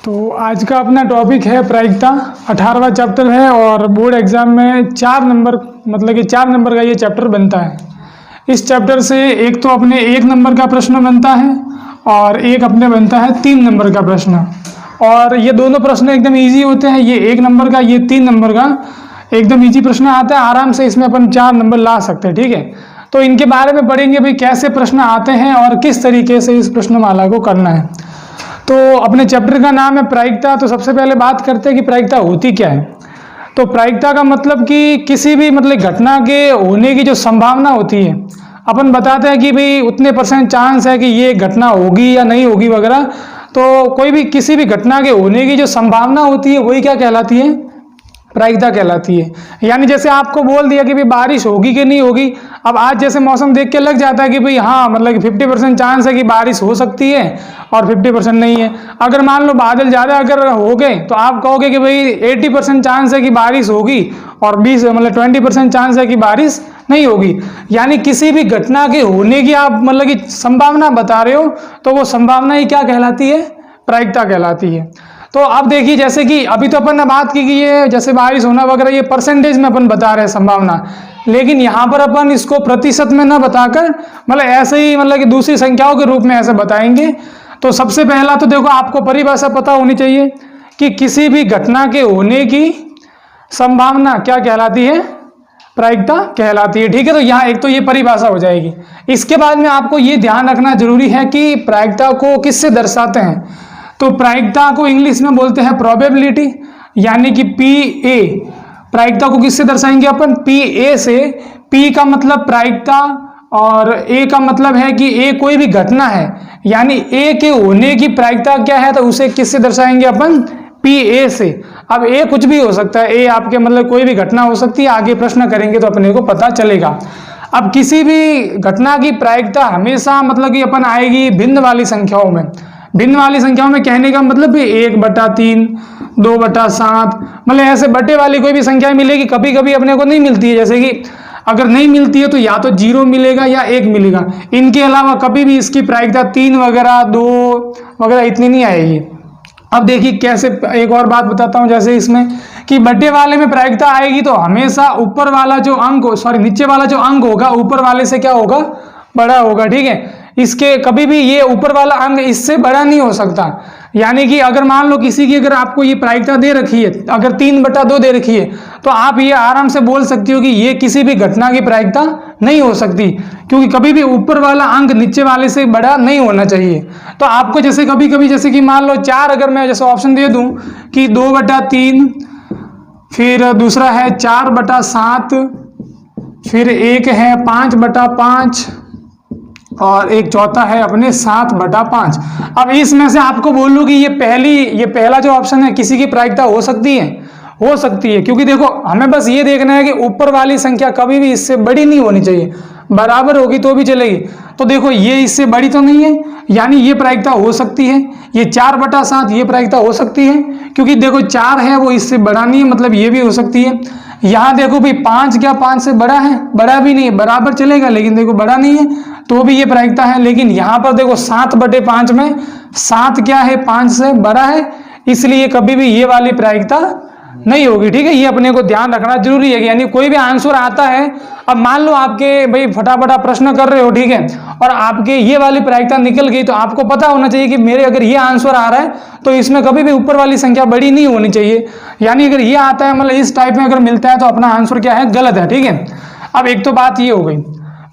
तो आज का अपना टॉपिक है प्रायिकता। 18वां चैप्टर है और बोर्ड एग्जाम में 4 नंबर मतलब कि 4 नंबर का ये चैप्टर बनता है। इस चैप्टर से एक तो अपने 1 नंबर का प्रश्न बनता है और एक अपने बनता है 3 नंबर का प्रश्न। और ये दोनों प्रश्न एकदम इजी होते हैं। ये 1 नंबर का, ये 3 नंबर का एकदम इजी प्रश्न आता है। आराम से इसमें अपन 4 नंबर ला सकते हैं। ठीक है, तो इनके बारे में पढ़ेंगे भाई कैसे प्रश्न आते हैं और किस तरीके से इस प्रश्नमाला को करना है। तो अपने चैप्टर का नाम है प्रायिकता। तो सबसे पहले बात करते हैं कि प्रायिकता होती क्या है। तो प्रायिकता का मतलब कि किसी भी घटना के होने की जो संभावना होती है, अपन बताते हैं कि भाई उतने % चांस है कि ये घटना होगी या नहीं होगी वगैरह। तो कोई भी किसी भी घटना के होने की जो संभावना होती है वही क्या कहलाती है, प्रायिकता कहलाती है। यानी जैसे आपको बोल दिया कि भाई बारिश होगी कि नहीं होगी। अब आज जैसे मौसम देख के लग जाता है कि भाई हाँ मतलब 50% चांस है कि बारिश हो सकती है और 50% नहीं है। अगर मान लो बादल ज़्यादा अगर हो गए तो आप कहोगे कि भाई 80% चांस है कि बारिश होगी और 20% चांस है कि बारिश नहीं होगी। यानी किसी भी घटना के होने की आप कि संभावना बता रहे हो तो वो संभावना ही क्या कहलाती है, प्रायिकता कहलाती है। तो अब देखिए जैसे कि अभी तो अपन ने बात की कि ये जैसे बारिश होना वगैरह ये परसेंटेज में अपन बता रहे हैं संभावना, लेकिन यहाँ पर अपन इसको प्रतिशत में ना बताकर ऐसे ही कि दूसरी संख्याओं के रूप में ऐसे बताएंगे। तो सबसे पहला तो देखो आपको परिभाषा पता होनी चाहिए कि किसी भी घटना के होने की संभावना क्या कहलाती है, प्रायिकता कहलाती है। ठीक है, तो यहाँ एक तो ये परिभाषा हो जाएगी। इसके बाद में आपको ये ध्यान रखना जरूरी है कि प्रायिकता को किससे दर्शाते हैं। तो प्रायिकता को इंग्लिश में बोलते हैं प्रोबेबिलिटी, यानी कि PA। प्रायिकता को किससे दर्शाएंगे अपन, PA से। P का मतलब प्रायिकता और A का मतलब है कि A कोई भी घटना है, यानी A के होने की प्रायिकता क्या है, तो उसे किससे दर्शाएंगे अपन, PA से। अब A कुछ भी हो सकता है, A आपके कोई भी घटना हो सकती है। आगे प्रश्न करेंगे तो अपने को पता चलेगा। अब किसी भी घटना की प्रायिकता हमेशा कि अपन आएगी भिन्न वाली संख्याओं में। भिन्न वाली संख्याओं में कहने का मतलब भी 1/3, 2/7 ऐसे बटे वाली कोई भी संख्या मिलेगी। कभी कभी अपने को नहीं मिलती है, जैसे कि अगर नहीं मिलती है तो या तो 0 मिलेगा या 1 मिलेगा। इनके अलावा कभी भी इसकी प्रायिकता 3 वगैरह 2 वगैरह इतनी नहीं आएगी। अब देखिए कैसे, एक और बात बताता हूँ। जैसे इसमें कि बटे वाले में प्रायिकता आएगी तो हमेशा ऊपर वाला जो अंक नीचे वाला जो अंक होगा ऊपर वाले से क्या होगा, बड़ा होगा। ठीक है, इसके कभी भी ये ऊपर वाला अंक इससे बड़ा नहीं हो सकता। यानी कि अगर मान लो किसी की अगर आपको ये प्रायिकता दे रखी है, अगर 3/2 दे रखी है, तो आप ये आराम से बोल सकती हो कि ये किसी भी घटना की प्रायिकता नहीं हो सकती, क्योंकि कभी भी ऊपर वाला अंक नीचे वाले से बड़ा नहीं होना चाहिए। तो आपको जैसे कभी कभी जैसे कि मान लो 4 अगर मैं जैसे ऑप्शन दे दूं कि 2/3, फिर दूसरा है 4/7, फिर एक है 5/5 और एक चौथा है अपने 7/5। अब इसमें से आपको बोलूं कि ये पहला जो ऑप्शन है किसी की प्रायिकता हो सकती है, क्योंकि देखो हमें बस ये देखना है कि ऊपर वाली संख्या कभी भी इससे बड़ी नहीं होनी चाहिए, बराबर होगी तो भी चलेगी। तो देखो ये इससे बड़ी तो नहीं है, यानी ये प्रायिकता हो सकती है। ये 4/7 ये प्रायिकता हो सकती है, क्योंकि देखो 4 है वो इससे बड़ा नहीं है, ये भी हो सकती है। यहाँ देखो भाई 5 क्या 5 से बड़ा है, बड़ा भी नहीं है, बराबर चलेगा लेकिन देखो बड़ा नहीं है तो भी ये प्रायिकता है। लेकिन यहाँ पर देखो 7/5 में 7 क्या है, 5 से बड़ा है, इसलिए कभी भी ये वाली प्रायिकता नहीं होगी। ठीक है, ये अपने को ध्यान रखना जरूरी है। यानी कोई भी आंसर आता है, अब मान लो आपके भाई फटाफट आप प्रश्न कर रहे हो, ठीक है, और आपके ये वाली प्रायिकता निकल गई, तो आपको पता होना चाहिए कि मेरे अगर ये आंसर आ रहा है तो इसमें कभी भी ऊपर वाली संख्या बड़ी नहीं होनी चाहिए। यानी अगर ये आता है इस टाइप में अगर मिलता है तो अपना आंसर क्या है, गलत है। ठीक है, अब एक तो बात ये हो गई,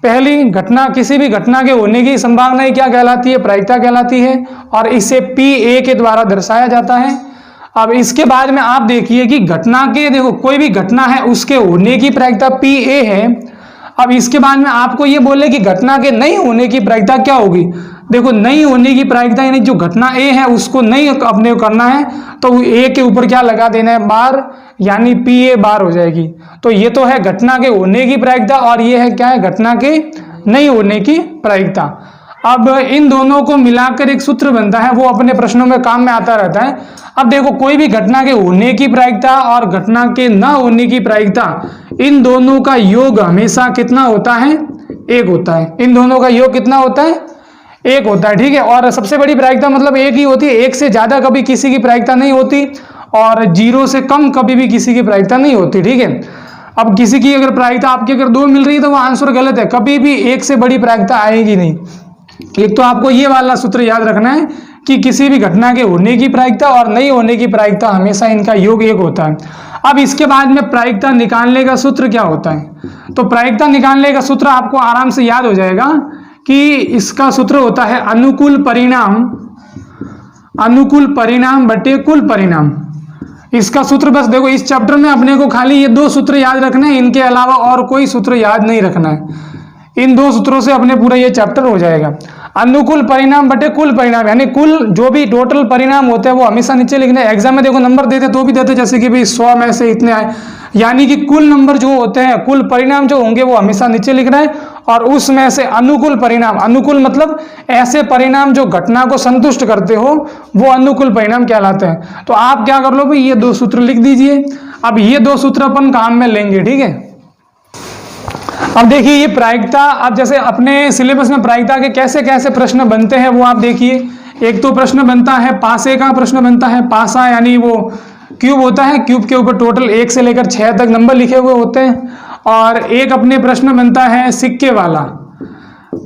पहली घटना, किसी भी घटना के होने की संभावना क्या कहलाती है, प्रायिकता कहलाती है, और इसे PA के द्वारा दर्शाया जाता है। अब इसके बाद में आप देखिए कि घटना के, देखो कोई भी घटना है उसके होने की प्रायिकता PA है। अब इसके बाद में आपको ये बोले कि घटना के नहीं होने की प्रायिकता क्या होगी। देखो नहीं होने की प्रायिकता यानी जो घटना A है उसको नहीं अपने को करना है, तो A के ऊपर क्या लगा देना है, बार, यानी PA बार हो जाएगी। तो ये तो है घटना के होने की प्रायिकता और ये है क्या है, घटना के नहीं होने की प्रायिकता। अब इन दोनों को मिलाकर एक सूत्र बनता है, वो अपने प्रश्नों में काम में आता रहता है। अब देखो कोई भी घटना के होने की प्रायिकता और घटना के न होने की प्रायिकता, इन दोनों का योग हमेशा कितना होता है, 1 होता है। इन दोनों का योग कितना होता है, एक होता है, ठीक है। और सबसे बड़ी प्रायिकता मतलब एक ही होती है, एक से ज्यादा कभी किसी की प्रायिकता नहीं होती, और 0 से कम कभी भी किसी की प्रायिकता नहीं होती, ठीक है। अब किसी की अगर प्रायिकता आपकी अगर 2 मिल रही है तो वो आंसर गलत है, कभी भी एक से बड़ी प्रायिकता आएगी नहीं। एक तो आपको ये वाला सूत्र याद रखना है कि किसी भी घटना के होने की प्रायिकता और नहीं होने की प्रायिकता हमेशा इनका योग एक होता है। अब इसके बाद में प्रायिकता निकालने का सूत्र क्या होता है, तो प्रायिकता निकालने का सूत्र आपको आराम से याद हो जाएगा कि इसका सूत्र होता है अनुकूल परिणाम बटे कुल परिणाम। इसका सूत्र बस देखो, इस चैप्टर में अपने को खाली ये 2 सूत्र याद रखने हैं, इनके अलावा और कोई सूत्र याद नहीं रखना है। इन 2 सूत्रों से अपने पूरा ये चैप्टर हो जाएगा। अनुकूल परिणाम बटे कुल परिणाम, यानी कुल जो भी टोटल परिणाम होते हैं वो हमेशा नीचे लिखने। एग्जाम में देखो नंबर देते तो भी देते, जैसे कि भाई 100 में से इतने आए, यानी कि कुल नंबर जो होते हैं, कुल परिणाम जो होंगे वो हमेशा नीचे लिखना है। और उसमें से अनुकूल परिणाम, अनुकूल मतलब ऐसे परिणाम जो घटना को संतुष्ट करते हो, वो अनुकूल परिणाम कहलाते हैं। तो आप क्या कर लो भाई, ये 2 सूत्र लिख दीजिए। अब ये 2 सूत्र अपन काम में लेंगे, ठीक है। अब देखिए ये प्रायिकता, अब जैसे अपने सिलेबस में प्रायिकता के कैसे कैसे प्रश्न बनते हैं वो आप देखिए। एक तो प्रश्न बनता है पासे का, प्रश्न बनता है पासा, यानी वो क्यूब होता है, क्यूब के ऊपर टोटल 1 से लेकर 6 तक नंबर लिखे हुए होते हैं। और एक अपने प्रश्न बनता है सिक्के वाला।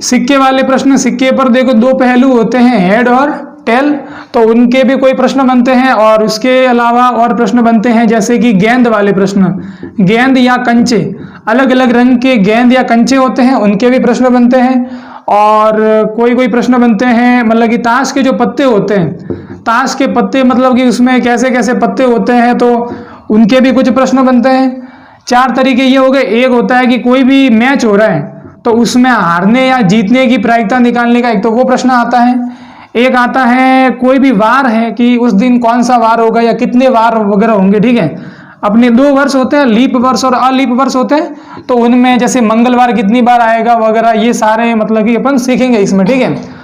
सिक्के वाले प्रश्न, सिक्के पर देखो 2 पहलू होते हैं, हेड और टेल, तो उनके भी कोई प्रश्न बनते हैं। और उसके अलावा और प्रश्न बनते हैं जैसे कि गेंद वाले प्रश्न, गेंद या कंचे, अलग अलग रंग के गेंद या कंचे होते हैं, उनके भी प्रश्न बनते हैं। और कोई कोई प्रश्न बनते हैं मतलब कि ताश के जो पत्ते होते हैं, ताश के पत्ते मतलब कि उसमें कैसे कैसे पत्ते होते हैं, तो उनके भी कुछ प्रश्न बनते हैं। 4 तरीके ये हो गए। एक होता है कि कोई भी मैच हो रहा है तो उसमें हारने या जीतने की प्रायिकता निकालने का एक तो वो प्रश्न आता है। एक आता है कोई भी वार है कि उस दिन कौन सा वार होगा या कितने वार वगैरह होंगे, ठीक है। अपने 2 वर्ष होते हैं, लीप वर्ष और अलीप वर्ष होते हैं, तो उनमें जैसे मंगलवार कितनी बार आएगा वगैरह, ये सारे मतलब कि अपन सीखेंगे इसमें, ठीक है।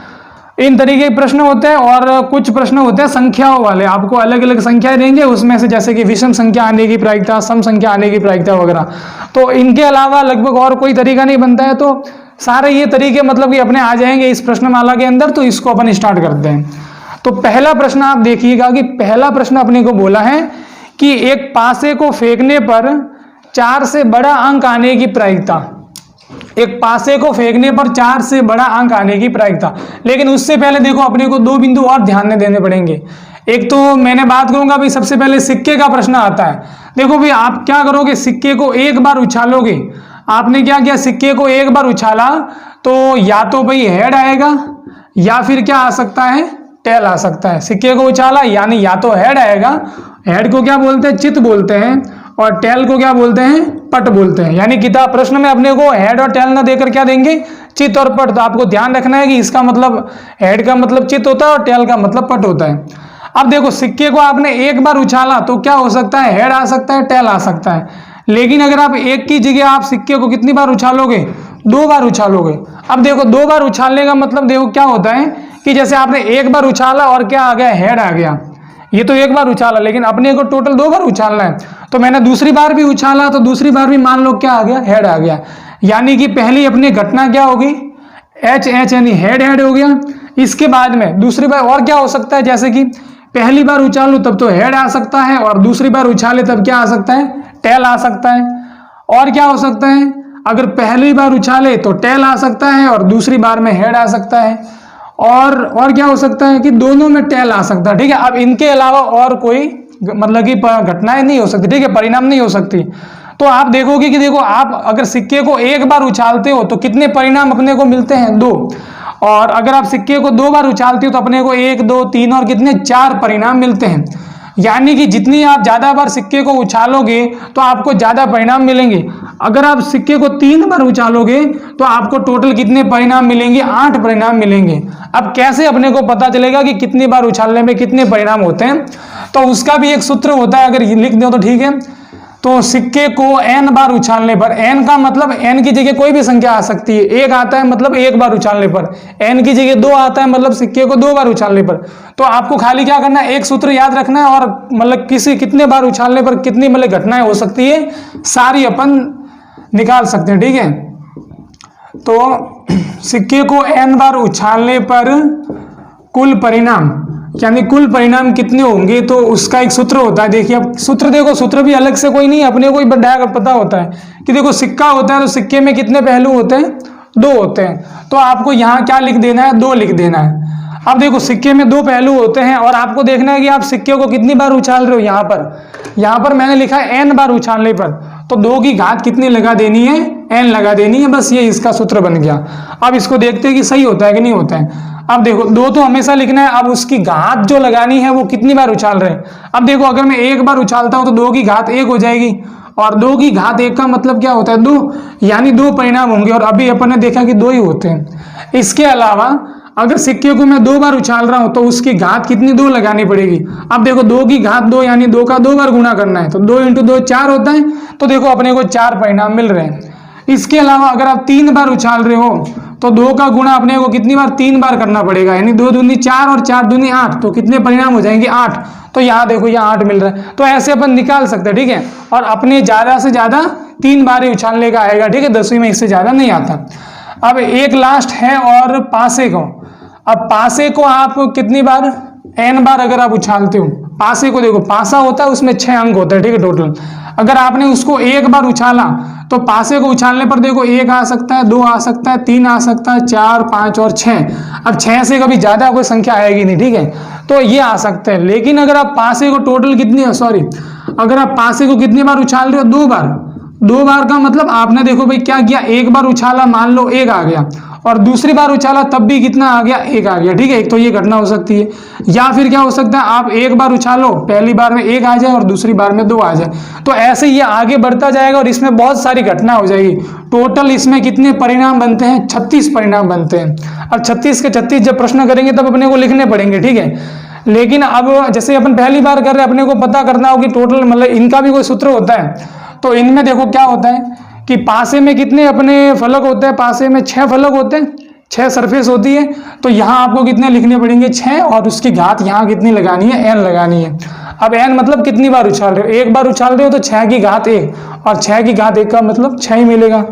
इन तरीके के प्रश्न होते हैं। और कुछ प्रश्न होते हैं संख्याओं वाले, आपको अलग अलग संख्याएं देंगे, उसमें से जैसे कि विषम संख्या आने की प्रायिकता, सम संख्या आने की प्रायिकता वगैरह। तो इनके अलावा लगभग और कोई तरीका नहीं बनता है। तो सारे ये तरीके मतलब कि अपने आ जाएंगे इस प्रश्नमाला के अंदर। तो इसको अपन स्टार्ट करते हैं। तो पहला प्रश्न आप देखिएगा कि पहला प्रश्न अपने को बोला है कि एक पासे को फेंकने पर 4 से बड़ा अंक आने की प्रायिकता, एक पासे को फेंकने पर 4 से बड़ा अंक आने की प्रायिकता। लेकिन उससे पहले देखो अपने को 2 बिंदु और ध्यान में देने पड़ेंगे। एक तो मैंने बात करूंगा भाई, सबसे पहले सिक्के का प्रश्न आता है। देखो भाई आप क्या करोगे, सिक्के को एक बार उछालोगे। आपने क्या किया, सिक्के को एक बार उछाला तो या तो भाई हेड आएगा या फिर क्या आ सकता है, टेल आ सकता है। सिक्के को उछाला यानी या तो हेड आएगा, हेड को क्या बोलते हैं, चित बोलते हैं, और टेल को क्या बोलते हैं, पट बोलते हैं। यानी किताब प्रश्न में अपने को हेड और टेल ना देकर क्या देंगे, चित और पट। तो आपको ध्यान रखना है कि इसका मतलब हेड का मतलब चित होता है और टेल का मतलब पट होता है। अब देखो सिक्के को आपने एक बार उछाला तो क्या हो सकता है, हेड आ सकता है, टेल आ सकता है। लेकिन अगर आप एक की जगह आप सिक्के को कितनी बार उछालोगे, 2 बार उछालोगे। अब देखो 2 बार उछालने का मतलब देखो क्या होता है कि जैसे आपने एक बार उछाला और क्या आ गया, हेड आ गया। ये तो एक बार उछाला, लेकिन अपने को टोटल 2 बार उछालना है। तो मैंने दूसरी बार भी उछाला तो दूसरी बार भी मान लो क्या आ गया, हेड आ गया। यानी कि पहली अपनी घटना क्या होगी, एच एच यानी हेड हेड हो गया। इसके बाद में दूसरी बार और क्या हो सकता है, जैसे कि पहली बार उछालू तब तो हेड आ सकता है, और दूसरी बार उछाले तब क्या आ सकता है, टेल आ सकता है। और क्या हो सकता है, अगर पहली बार उछाले तो टेल आ सकता है और दूसरी बार में हेड आ सकता है। और क्या हो सकता है कि दोनों में टेल आ सकता है, ठीक है। अब इनके अलावा और कोई मतलब कि घटनाएं नहीं हो सकती, ठीक है, परिणाम नहीं हो सकती। तो आप देखोगे कि देखो आप अगर सिक्के को एक बार उछालते हो तो कितने परिणाम अपने को मिलते हैं, 2। और अगर आप सिक्के को 2 बार उछालते हो तो अपने को 1 2 3 और कितने 4 परिणाम मिलते हैं। यानी कि जितनी आप ज्यादा बार सिक्के को उछालोगे तो आपको ज्यादा परिणाम मिलेंगे। अगर आप सिक्के को 3 बार उछालोगे तो आपको टोटल कितने परिणाम मिलेंगे, 8 परिणाम मिलेंगे। अब कैसे अपने को पता चलेगा कि कितनी बार उछालने में कितने परिणाम होते हैं, तो उसका भी एक सूत्र होता है, अगर लिख दो तो ठीक है। तो सिक्के को n बार उछालने पर, n का मतलब n की जगह कोई भी संख्या आ सकती है, 1 आता है मतलब 1 बार उछालने पर, n की जगह 2 आता है मतलब सिक्के को 2 बार उछालने पर। तो आपको खाली क्या करना है, एक सूत्र याद रखना है और मतलब कितने बार उछालने पर कितनी मतलब घटनाएं हो सकती है सारी अपन निकाल सकते हैं, ठीक है। तो सिक्के को n बार उछालने पर कुल परिणाम, यानी कुल परिणाम कितने होंगे, तो उसका एक सूत्र होता है। देखिए अब सूत्र देखो, सूत्र भी अलग से कोई नहीं, अपने को ही डायरेक्ट पता होता है कि देखो सिक्का होता है तो सिक्के में कितने पहलू होते हैं, 2 होते हैं। तो आपको यहाँ क्या लिख देना है, 2 लिख देना है। अब देखो सिक्के में 2 पहलू होते हैं और आपको देखना है कि आप सिक्के को कितनी बार उछाल रहे हो। यहाँ पर मैंने लिखा है n बार उछालने पर, तो 2 की घात कितनी लगा देनी है, n लगा देनी है, बस ये इसका सूत्र बन गया। अब इसको देखते हैं कि सही होता है कि नहीं होता है। अब देखो 2 तो हमेशा लिखना है, अब उसकी घात जो लगानी है वो कितनी बार उछाल रहे हैं। अब देखो अगर मैं 1 बार उछालता हूं तो 2 की घात 1 हो जाएगी, और 2 की घात 1 का मतलब क्या होता है, 2, यानी 2 परिणाम होंगे, और अभी अपन ने देखा कि 2 ही होते हैं। इसके अलावा अगर सिक्के को मैं 2 बार उछाल रहा हूं तो उसकी घात कितनी, 2 लगानी पड़ेगी। अब देखो 2 की घात 2 यानी 2 का 2 बार गुणा करना है, तो 2 × 2 4 होता है। तो देखो अपने को 4 परिणाम मिल रहे हैं। इसके अलावा अगर आप 3 बार उछाल रहे हो तो 2 का गुणा अपने को कितनी बार, 3 बार करना पड़ेगा, यानी 2 दूनी 4 और 4 दूनी 8, तो कितने परिणाम हो जाएंगे, 8। तो यहाँ देखो यहाँ 8 मिल रहा है। तो ऐसे अपन निकाल सकते हैं, ठीक है। और अपने ज्यादा से ज्यादा 3 बार ही उछालने का आएगा, ठीक है, 10वीं में इससे ज्यादा नहीं आता। अब एक लास्ट है और पासे को। अब पासे को आप कितनी बार, n बार अगर आप उछालते हो, पासे को देखो पासा होता है उसमें 6 अंक होते हैं, ठीक है, टोटल। अगर आपने उसको 1 बार उछाला तो पासे को उछालने पर देखो 1 आ सकता है, 2 आ सकता है, 3 आ सकता है, 4, 5 और 6। अब 6 से कभी ज्यादा कोई संख्या आएगी नहीं, ठीक है, तो ये आ सकते हैं। लेकिन अगर आप पासे को टोटल कितनी, अगर आप पासे को कितनी बार उछाल रहे हो, 2 बार। 2 बार का मतलब आपने देखो भाई क्या किया, 1 बार उछाला, मान लो 1 आ गया, और दूसरी बार उछाला तब भी कितना आ गया, 1 आ गया, ठीक है। एक तो ये घटना हो सकती है, या फिर क्या हो सकता है, आप 1 बार उछालो, पहली बार में 1 आ जाए और दूसरी बार में 2 आ जाए, तो ऐसे ये आगे बढ़ता जाएगा और इसमें बहुत सारी घटना हो जाएगी। टोटल इसमें कितने परिणाम बनते हैं, 36 परिणाम बनते हैं। अब 36 के 36 जब प्रश्न करेंगे तब अपने को लिखने पड़ेंगे, ठीक है। लेकिन अब जैसे अपन पहली बार कर रहे हैं, अपने को पता करना हो कि टोटल मतलब इनका भी कोई सूत्र होता है। तो इनमें देखो क्या होता है कि पासे में कितने अपने फलक होते हैं, पासे में 6 फलक होते हैं, 6 सरफेस होती है। तो यहाँ आपको कितने लिखने पड़ेंगे, 6, और उसकी घात यहाँ कितनी लगानी है, n लगानी है। अब n मतलब कितनी बार उछाल रहे हो, 1 बार उछाल रहे हो तो 6 की घात 1, और 6 की घात 1 का मतलब 6 ही मिलेगा।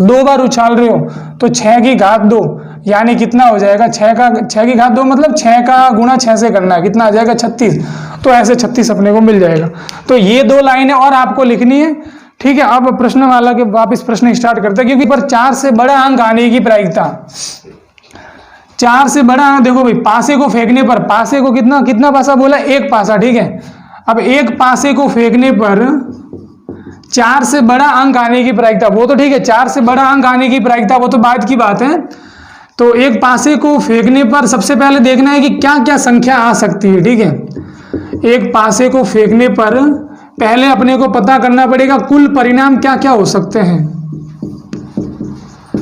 2 बार उछाल रहे हो तो 6 की घात 2, यानी कितना हो जाएगा, 6 की घात 2 मतलब 6 का गुणा 6 से करना है, कितना आ जाएगा, 36। तो ऐसे 36 अपने को मिल जाएगा। तो ये 2 लाइनें और आपको लिखनी है, ठीक है। अब प्रश्न वाला के वापस प्रश्न स्टार्ट करते हैं, क्योंकि पर 4 से बड़ा अंक आने की प्रायिकता, 4 से बड़ा अंक, देखो भाई पासे को फेंकने पर, पासे को कितना पासा बोला, 1 पासा, ठीक है। अब 1 पासे को फेंकने पर 4 से बड़ा अंक आने की प्रायिकता, वो तो ठीक है, 4 से बड़ा अंक आने की प्रायिकता वो तो बाद की बात है। तो 1 पासे को फेंकने पर सबसे पहले देखना है कि क्या क्या संख्या आ सकती है, ठीक है। 1 पासे को फेंकने पर पहले अपने को पता करना पड़ेगा कुल परिणाम क्या क्या हो सकते हैं।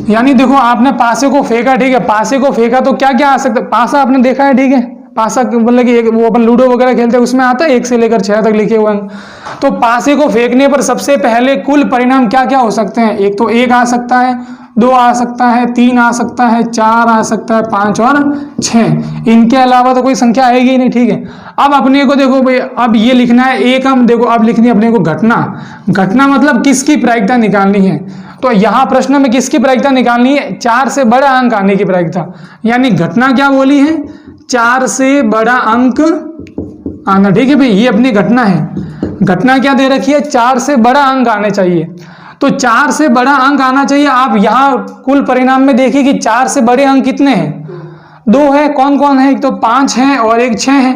यानी देखो आपने पासे को फेंका, ठीक है, पासे को फेंका तो क्या क्या आ सकता है, पासा आपने देखा है, ठीक है, पासा मतलब कि वो अपन लूडो वगैरह खेलते हैं उसमें आता है 1 से लेकर 6 तक लिखे हुए हैं। तो पासे को फेंकने पर सबसे पहले कुल परिणाम क्या क्या हो सकते हैं, एक तो 1 आ सकता है, 2 आ सकता है, 3 आ सकता है, 4 आ सकता है, 5 और 6, इनके अलावा तो कोई संख्या आएगी ही नहीं, ठीक है। अब अपने को देखो भाई, अब ये लिखना है एक, हम देखो अब लिखनी है अपने को घटना। घटना मतलब किसकी प्रायिकता निकालनी है, तो यहाँ प्रश्न में किसकी प्रायिकता निकालनी है, 4 से बड़ा अंक आने की प्रायिकता। यानी घटना क्या बोली है, 4 से बड़ा अंक आना, ठीक है भाई, ये अपनी घटना है। घटना क्या दे रखी है, 4 से बड़ा अंक आने चाहिए, तो 4 से बड़ा अंक आना चाहिए। आप यहाँ कुल परिणाम में देखिए कि 4 से बड़े अंक कितने हैं, 2 है, कौन कौन है, एक तो 5 है और एक 6 है।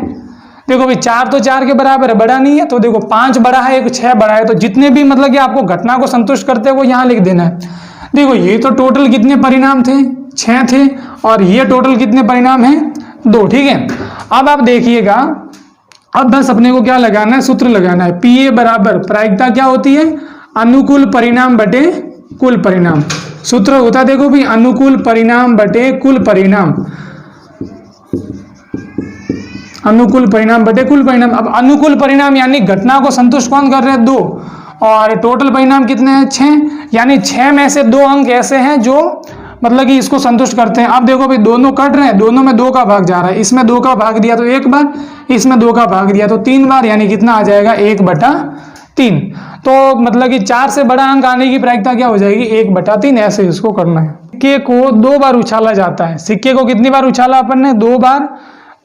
देखो भाई 4 तो 4 के बराबर है, बड़ा नहीं है, तो देखो 5 बड़ा है, एक 6 बड़ा है, तो जितने भी मतलब कि आपको घटना को संतुष्ट करते हैं वो यहाँ लिख देना है। देखो ये तो टोटल कितने परिणाम थे, 6 थे, और ये टोटल कितने परिणाम हैं, 2, ठीक है। अब आप देखिएगा, अब बस अपने को क्या लगाना है, सूत्र लगाना है, पीए बराबर प्रायिकता क्या होती है, अनुकूल परिणाम बटे कुल परिणाम। सूत्र होता है देखो भाई, अनुकूल परिणाम बटे कुल परिणाम, अनुकूल परिणाम बटे कुल परिणाम। अब अनुकूल परिणाम यानी घटना को संतुष्ट कौन कर रहे हैं, 2, और टोटल परिणाम कितने हैं, 6, यानी 6 में से 2 अंक ऐसे हैं जो मतलब कि इसको संतुष्ट करते हैं। अब देखो भाई दोनों कट रहे हैं, दोनों में 2 का भाग जा रहा है, इसमें 2 का भाग दिया तो 1 बार, इसमें 2 का भाग दिया तो 3 बार, यानी कितना आ जाएगा, 1/3। तो मतलब कि 4 से बड़ा अंक आने की प्रायिकता क्या हो जाएगी, 1/3, ऐसे इसको करना है। सिक्के को 2 बार उछाला जाता है। सिक्के को कितनी बार उछाला अपन ने? 2 बार।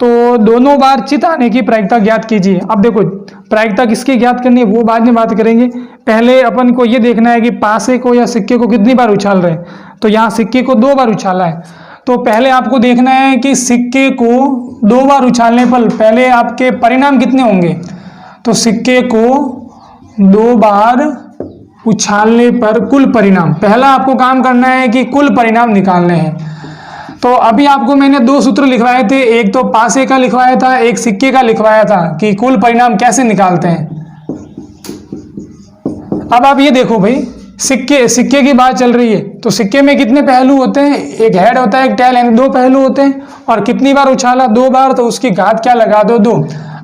तो दोनों बार चित आने की प्रायिकता ज्ञात कीजिए। अब देखो प्रायिकता किसकी ज्ञात करनी है वो बाद में बात करेंगे, पहले अपन को ये देखना है कि पासे को या सिक्के को कितनी बार उछाल रहे हैं। तो यहाँ सिक्के को 2 बार उछाला है, तो पहले आपको देखना है कि सिक्के को 2 बार उछालने पर पहले आपके परिणाम कितने होंगे। तो सिक्के को 2 बार उछालने पर कुल परिणाम, पहला आपको काम करना है कि कुल परिणाम निकालने हैं। तो अभी आपको मैंने 2 सूत्र लिखवाए थे, एक तो पासे का लिखवाया था, एक सिक्के का लिखवाया था कि कुल परिणाम कैसे निकालते हैं। अब आप ये देखो भाई, सिक्के की बात चल रही है, तो सिक्के में कितने पहलू होते हैं? एक हेड होता है, एक टेल, यानी 2 पहलू होते हैं। और कितनी बार उछाला? 2 बार, तो उसकी घात क्या लगा दो? 2।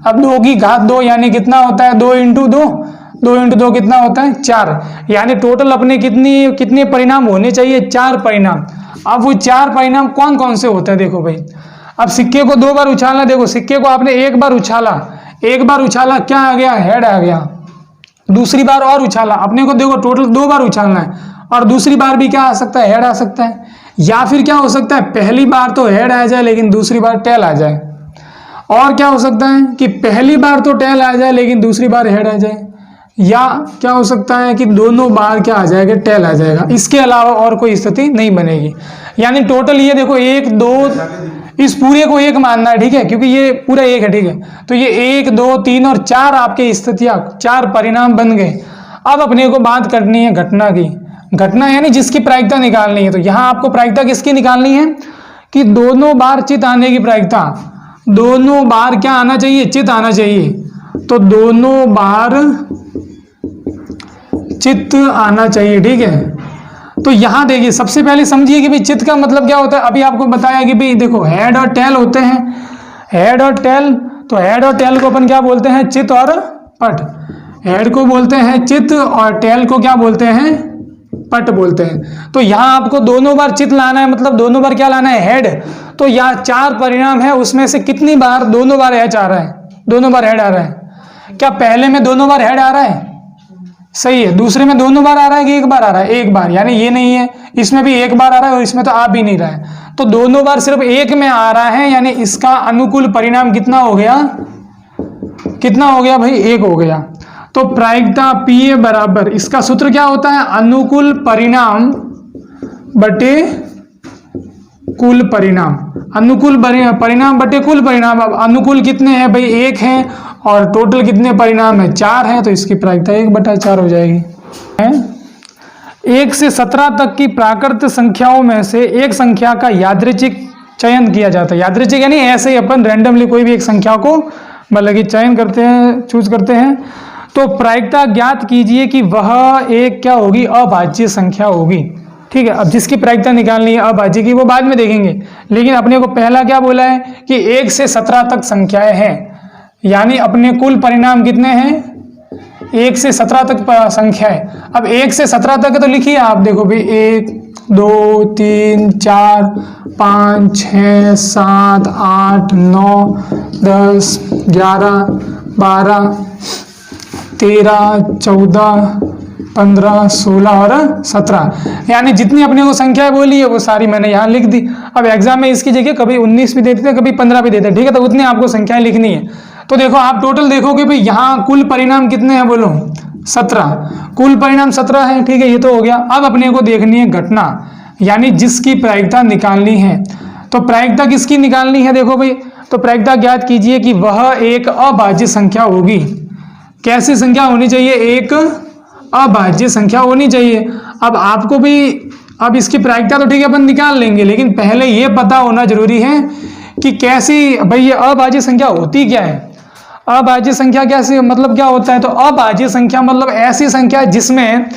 अब 2 की घात 2 यानी कितना होता है? 2 × 2, 2 × 2 कितना होता है? 4। यानी टोटल अपने कितने परिणाम होने चाहिए? 4 परिणाम। अब वो 4 परिणाम कौन कौन से होते हैं? देखो भाई, अब सिक्के को 2 बार उछालना, देखो सिक्के को आपने 1 बार उछाला, क्या आ गया? हेड आ गया। दूसरी बार और उछाला, अपने को देखो टोटल 2 बार उछालना है, और दूसरी बार भी क्या आ सकता है? हेड आ सकता है। या फिर क्या हो सकता है? पहली बार तो हेड आ जाए लेकिन दूसरी बार टेल आ जाए। और क्या हो सकता है कि पहली बार तो टेल आ जाए लेकिन दूसरी बार हेड आ जाए। या क्या हो सकता है कि दोनों बार क्या आ जाएगा? टेल आ जाएगा। इसके अलावा और कोई स्थिति नहीं बनेगी। यानी टोटल ये देखो 1 2, इस पूरे को 1 मानना है, ठीक है, क्योंकि ये पूरा 1 है, ठीक है। तो ये 1 2 3 और 4 आपके स्थितियां, 4 परिणाम बन गए। अब अपने को बात करनी है घटना की। घटना यानी जिसकी प्रायिकता निकालनी है। तो यहाँ आपको प्रायिकता किसकी निकालनी है कि दोनों बार चित आने की प्रायिकता, दोनों बार क्या आना चाहिए? चित आना चाहिए। तो दोनों बार चित्त आना चाहिए, ठीक है। तो यहां देखिए, सबसे पहले समझिए कि भाई चित्त का मतलब क्या होता है। अभी आपको बताया कि भाई देखो हेड और टेल होते हैं, हेड और टेल। तो हेड और टेल को अपन क्या बोलते हैं? चित्त और पट। हेड को बोलते हैं चित्त और टेल को क्या बोलते हैं? पट बोलते हैं। तो यहाँ आपको दोनों बार चित्त लाना है, मतलब दोनों बार क्या लाना है? हेड। तो यहाँ 4 परिणाम है, उसमें से कितनी बार? दोनों बार हेड आ रहा है, दोनों बार हेड आ रहा है। क्या पहले में दोनों बार हेड आ रहा है? सही है। दूसरे में दोनों बार आ रहा है कि 1 बार आ रहा है? 1 बार। यानी ये नहीं है, इसमें भी 1 बार आ रहा है और इसमें तो आ भी नहीं रहा है। तो दोनों बार सिर्फ 1 में आ रहा है, यानी इसका अनुकूल परिणाम कितना हो गया? कितना हो गया भाई? 1 हो गया। तो प्रायिकता PA बराबर, इसका सूत्र क्या होता है? अनुकूल परिणाम बटे कुल परिणाम। अनुकूल परिणाम बटे कुल परिणाम। अब अनुकूल कितने हैं भाई? 1 है, और टोटल कितने परिणाम है? 4 है। तो इसकी प्रायिकता 1/4 हो जाएगी। 1 से 17 तक की प्राकृत संख्याओं में से एक संख्या का यादृच्छिक चयन किया जाता है। यादृच्छिक यानी ऐसे ही अपन रैंडमली कोई भी एक संख्या को मतलब कि चयन करते हैं, चूज करते हैं। तो प्रायिकता ज्ञात कीजिए कि वह एक क्या होगी? अभाज्य संख्या होगी, ठीक है। अब जिसकी प्रायिकता निकालनी है अभाज्य की, वो बाद में देखेंगे, लेकिन अपने को पहला क्या बोला है कि 1 से 17 तक संख्याएं हैं, यानी अपने कुल परिणाम कितने हैं? 1 से 17 तक संख्या है। अब 1 से 17 तक तो लिखिए आप, देखो भाई 1 2 3 4 5 6 7 8 9 10 11 12 13 14 15 16 और 17, यानी जितनी अपने को संख्या बोली है वो सारी मैंने यहाँ लिख दी। अब एग्जाम में इसकी जगह कभी 19 भी देते थे, कभी 15 भी देते, ठीक है। तो उतनी आपको संख्याएं लिखनी है। तो देखो आप टोटल देखोगे भाई यहाँ कुल परिणाम कितने हैं? बोलो 17। कुल परिणाम 17 है, ठीक है, ये तो हो गया। अब अपने को देखनी है घटना, यानी जिसकी प्रायिकता निकालनी है। तो प्रायिकता किसकी निकालनी है? देखो भाई, तो प्रायिकता ज्ञात कीजिए कि वह एक अभाज्य संख्या होगी। कैसी संख्या होनी चाहिए? एक अभाज्य संख्या होनी चाहिए। अब आपको भी, अब इसकी प्रायिकता तो ठीक है अपन निकाल लेंगे, लेकिन पहले ये पता होना जरूरी है कि कैसी भाई ये अभाज्य संख्या होती क्या है। अभाज्य संख्या कैसे, मतलब क्या होता है? तो अभाज्य संख्या मतलब ऐसी संख्या जिसमें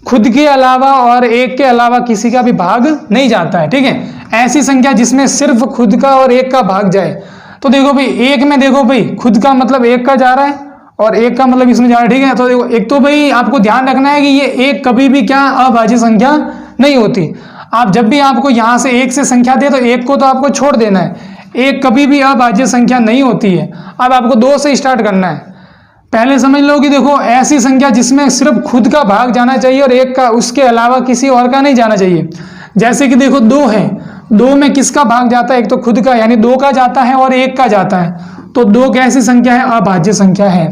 खुद के अलावा और एक के अलावा किसी का भी भाग नहीं जाता है, ठीक है। ऐसी संख्या जिसमें सिर्फ खुद का और एक का भाग जाए। तो देखो भाई 1 में देखो भाई खुद का मतलब 1 का जा रहा है और 1 का मतलब इसमें जा रहा है, ठीक है। तो देखो एक तो भाई आपको ध्यान रखना है कि ये 1 कभी भी क्या अभाज्य संख्या नहीं होती। आप जब भी आपको यहाँ से 1 से संख्या दे तो 1 को तो आपको छोड़ देना है। 1 कभी भी अभाज्य संख्या नहीं होती है। अब आपको 2 से स्टार्ट करना है। पहले समझ लो कि देखो ऐसी संख्या जिसमें सिर्फ खुद का भाग जाना चाहिए और 1 का, उसके अलावा किसी और का नहीं जाना चाहिए। जैसे कि देखो 2 है, 2 में किसका भाग जाता है, एक तो खुद का यानी 2 का जाता है और 1 का जाता है, तो 2 कैसी संख्या है, अभाज्य संख्या है।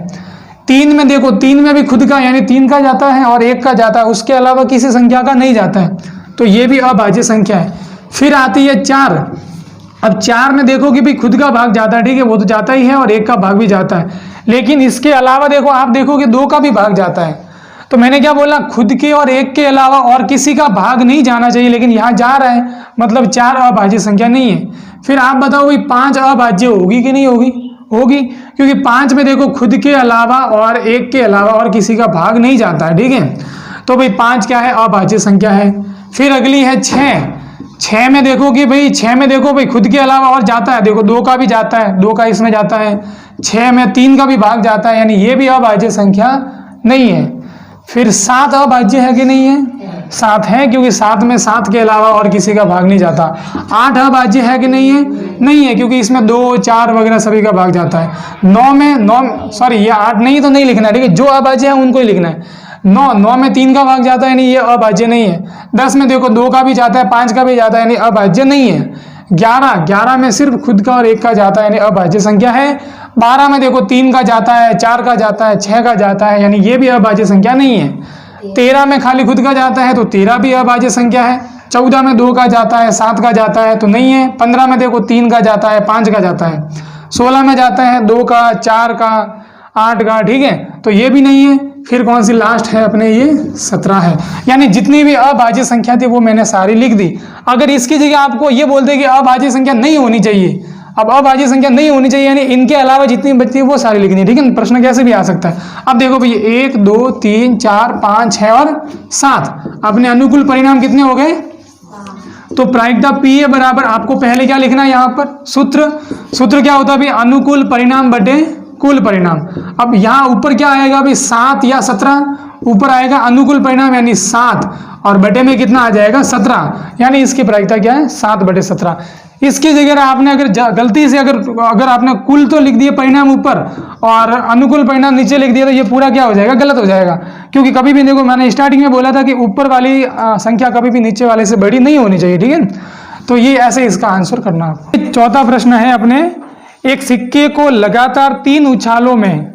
3 में देखो 3 में भी खुद का यानी 3 का जाता है और 1 का जाता है, उसके अलावा किसी संख्या का नहीं जाता है, तो ये भी अभाज्य संख्या है। फिर आती है 4। अब 4 में देखो कि भाई खुद का भाग जाता है, ठीक है, वो तो जाता ही है और 1 का भाग भी जाता है, लेकिन इसके अलावा देखो आप देखो कि 2 का भी भाग जाता है। तो मैंने क्या बोला, खुद के और 1 के अलावा और किसी का भाग नहीं जाना चाहिए, लेकिन यहाँ जा रहा है, मतलब 4 अभाज्य संख्या नहीं है। फिर आप बताओ भाई 5 अभाज्य होगी कि नहीं होगी, होगी, क्योंकि 5 में देखो खुद के अलावा और 1 के अलावा और किसी का भाग नहीं जाता है, ठीक है, तो भाई 5 क्या है, अभाज्य संख्या है। फिर अगली है 6। 6 में देखो कि भाई 6 में देखो भाई खुद के अलावा और जाता है, देखो 2 का भी जाता है, 2 का इसमें जाता है, 6 में 3 का भी भाग जाता है, यानी ये भी अभाज्य संख्या नहीं है। फिर 7 अभाज्य है कि नहीं है, 7 है, क्योंकि 7 में 7 के अलावा और किसी का भाग नहीं जाता। 8 अभाज्य है कि नहीं है, नहीं है, क्योंकि इसमें 2, 4 वगैरह सभी का भाग जाता है। 9 में 9 सॉरी ये 8 नहीं तो नहीं लिखना है, ठीक है, जो अभाज्य है उनको ही लिखना है। 9 में 3 का भाग जाता है, यानी ये अभाज्य नहीं है। 10 में देखो 2 का भी जाता है, 5 का भी जाता है, यानी अभाज्य नहीं है। 11 में सिर्फ खुद का और 1 का जाता है, यानी अभाज्य संख्या है। 12 में देखो 3 का जाता है, 4 का जाता है, 6 का जाता है, यानी ये भी अभाज्य संख्या नहीं है। 13 में खाली खुद का जाता है, तो 13 भी अभाज्य संख्या है। 14 में 2 का जाता है, 7 का जाता है, तो नहीं है। 15 में देखो 3 का जाता है, 5 का जाता है। 16 में जाता है 2 का, 4 का, 8 का, ठीक है, तो ये भी नहीं है। फिर कौन सी लास्ट है अपने, ये 17 है। यानी जितनी भी अभाज्य संख्या थी वो मैंने सारी लिख दी। अगर इसकी जगह आपको ये बोलते कि अभाज्य संख्या नहीं होनी चाहिए, अब अभाज्य संख्या नहीं होनी चाहिए यानी इनके अलावा जितनी बचती है वो सारी लिखनी है, ठीक है, प्रश्न कैसे भी आ सकता है। अब देखो भैया 1 2 3 4 5 6 और 7 अपने अनुकूल परिणाम कितने हो गए, तो प्रायिकता P है बराबर, आपको पहले क्या लिखना है यहाँ पर, सूत्र क्या होता है भाई, अनुकूल परिणाम बटे कुल परिणाम। अब यहाँ ऊपर क्या आएगा भाई, 7 या 17, ऊपर आएगा अनुकूल परिणाम यानी 7 और बटे में कितना आ जाएगा 17, यानी इसकी प्रायिकता क्या है 7/17। इसकी जगह आपने अगर गलती से अगर आपने कुल तो लिख दिए परिणाम ऊपर और अनुकूल परिणाम नीचे लिख दिया, तो ये पूरा क्या हो जाएगा, गलत हो जाएगा। क्योंकि कभी भी देखो मैंने स्टार्टिंग में बोला था कि ऊपर वाली संख्या कभी भी नीचे वाले से बड़ी नहीं होनी चाहिए, ठीक है, तो ये ऐसे इसका आंसर करना। चौथा प्रश्न है अपने, एक सिक्के को लगातार 3 उछालों में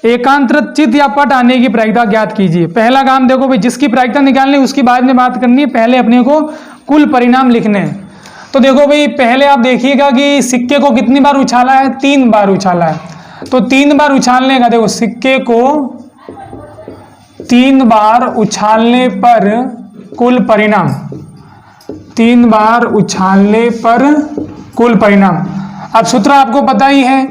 एकांतरित चित या पट आने की प्रायिकता ज्ञात कीजिए। पहला काम देखो भाई, जिसकी प्रायिकता निकालनी है उसकी बाद में बात करनी है, पहले अपने को कुल परिणाम लिखने हैं। तो देखो भाई पहले आप देखिएगा कि सिक्के को कितनी बार उछाला है, 3 बार उछाला है, तो 3 बार उछालने का देखो, सिक्के को 3 बार उछालने पर कुल परिणाम, 3 बार उछालने पर कुल परिणाम। अब सूत्र आपको पता ही है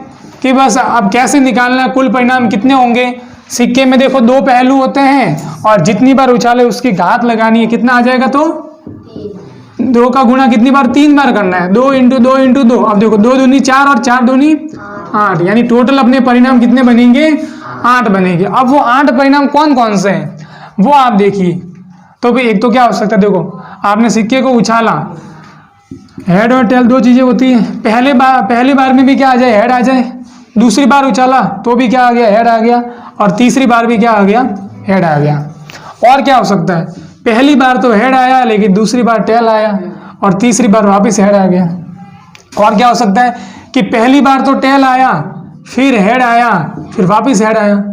कि बस अब कैसे निकालना है, कुल परिणाम कितने होंगे। सिक्के में देखो 2 पहलू होते हैं और जितनी बार उछाले उसकी घात लगानी है, कितना आ जाएगा, तो 2 का गुणा कितनी बार, 3 बार करना है, 2 × 2 × 2। अब देखो 2 दूनी 4 और 4 दूनी 8, यानी टोटल अपने परिणाम कितने बनेंगे, 8 बनेंगे। अब वो 8 परिणाम कौन कौन से हैं वो आप देखिए। तो भाई एक तो क्या हो सकता है, देखो आपने सिक्के को उछाला, हेड और टेल 2 चीजें होती है। पहली बार में भी क्या आ जाए, हेड आ जाए, दूसरी बार उछाला तो भी क्या आ गया, हेड आ गया, और तीसरी बार भी क्या आ गया, हेड आ गया। और क्या हो सकता है, पहली बार तो हेड आया लेकिन दूसरी बार टेल आया और तीसरी बार वापस हेड आ गया। और क्या हो सकता है कि पहली बार तो टेल आया, फिर हेड आया, फिर वापस हेड आया,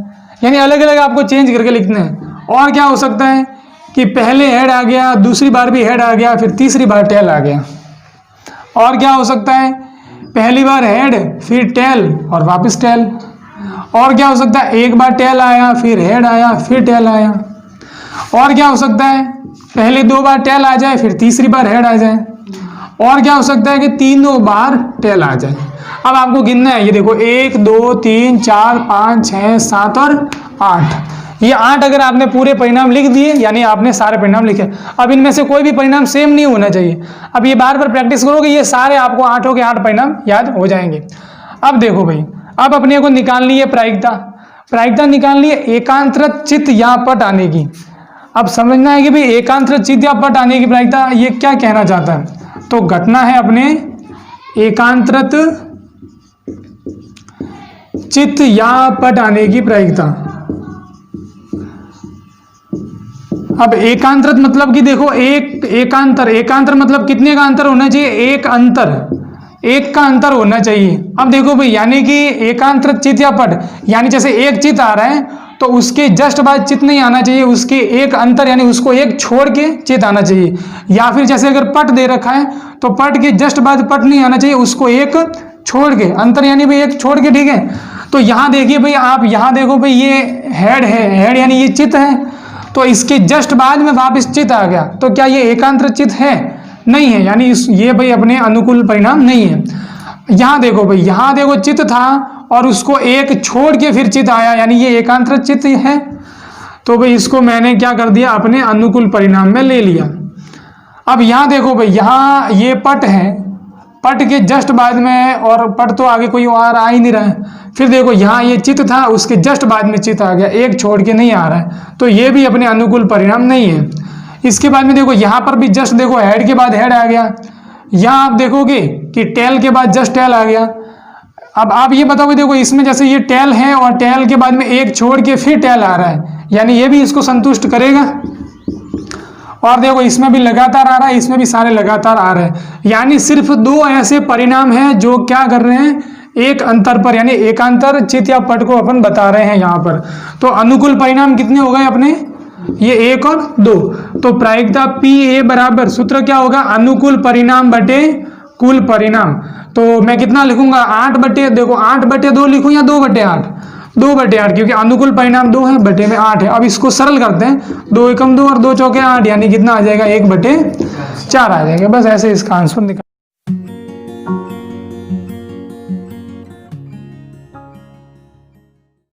यानी अलग अलग आपको चेंज करके लिखना है। और क्या हो सकता है कि पहले हेड आ गया, दूसरी बार भी हेड आ गया, फिर तीसरी बार टेल आ गया। और क्या हो सकता है, पहली बार हेड, फिर टेल और वापस टेल। और क्या हो सकता है, एक बार टेल आया, फिर हेड आया, फिर टेल आया। और क्या हो सकता है, पहले 2 बार टेल आ जाए, फिर तीसरी बार हेड आ जाए। और क्या हो सकता है कि 3 बार टेल आ जाए। अब आपको गिनना है, ये देखो 1 2 3 4 5 6 7 और 8, ये 8 अगर आपने पूरे परिणाम लिख दिए यानी आपने सारे परिणाम लिखे। अब इनमें से कोई भी परिणाम सेम नहीं होना चाहिए। अब ये बार बार प्रैक्टिस करोगे, ये सारे आपको 8 के 8 परिणाम याद हो जाएंगे। अब देखो भाई, अब अपने को निकालनी है प्रायिकता निकालनी है एकांतरित चित या पट आने की। अब समझना है कि भाई एकांतरित चित या पट आने की प्रायिकता ये क्या कहना चाहता है, तो घटना है अपने एकांतरित चित या पट आने की प्रायिकता। अब एकांतरत मतलब कि देखो एकांतर मतलब कितने का अंतर होना चाहिए, एक का अंतर होना चाहिए। अब देखो भाई, यानी कि एकांतरत चित या पट, यानी जैसे एक चित आ रहा है तो उसके जस्ट बाद चित नहीं आना चाहिए, उसके एक अंतर यानी उसको एक छोड़ के चित आना चाहिए। या फिर जैसे अगर पट दे रखा है तो पट के जस्ट बाद पट नहीं आना चाहिए, उसको एक छोड़ के, अंतर यानी भाई एक छोड़ के, ठीक है। तो यहाँ देखिए भाई, आप यहाँ देखो भाई, ये हेड है, हेड यानी ये चित है, तो इसके जस्ट बाद में वापस चित आ गया, तो क्या ये एकांतर चित है? नहीं है, यानी ये भाई अपने अनुकूल परिणाम नहीं है। यहाँ देखो भाई, यहाँ देखो चित था और उसको एक छोड़ के फिर चित आया, यानी ये एकांतर चित है। तो भाई इसको मैंने क्या कर दिया, अपने अनुकूल परिणाम में ले लिया। अब यहाँ देखो भाई, यहाँ ये पट है, पट के जस्ट बाद में, और पट तो आगे कोई और आ ही नहीं रहा है। फिर देखो यहाँ ये चित था, उसके जस्ट बाद में चित आ गया, एक छोड़ के नहीं आ रहा है, तो ये भी अपने अनुकूल परिणाम नहीं है। इसके बाद में देखो यहाँ पर भी जस्ट देखो, हेड के बाद हेड आ गया। यहाँ आप देखोगे कि टेल के बाद जस्ट टेल आ गया। अब आप ये बताओगे, देखो इसमें जैसे ये टेल है और टेल के बाद में एक छोड़ के फिर टेल आ रहा है, यानी ये भी इसको संतुष्ट करेगा। और देखो इसमें भी लगातार आ रहा है, इसमें भी सारे लगातार आ रहे हैं, यानी सिर्फ दो ऐसे परिणाम हैं जो क्या कर रहे हैं, एक अंतर पर, यानी एकांतर चित या पट को अपन बता रहे हैं यहाँ पर। तो अनुकूल परिणाम कितने हो गए अपने, ये 1 और 2। तो प्रायिकता PA बराबर सूत्र क्या होगा, अनुकूल परिणाम बटे कुल परिणाम। तो मैं कितना लिखूंगा, 8 बटे, देखो 8 बटे 2 लिखूं या 2 बटे 8, 2 बटे 8, क्योंकि अनुकूल परिणाम 2 है, बटे में 8 है। अब इसको सरल करते हैं, 2 एकम 2 और 2 चौके 8, यानी कितना आ जाएगा, 1 बटे 4 आ जाएगा। बस ऐसे इसका आंसर निकाल।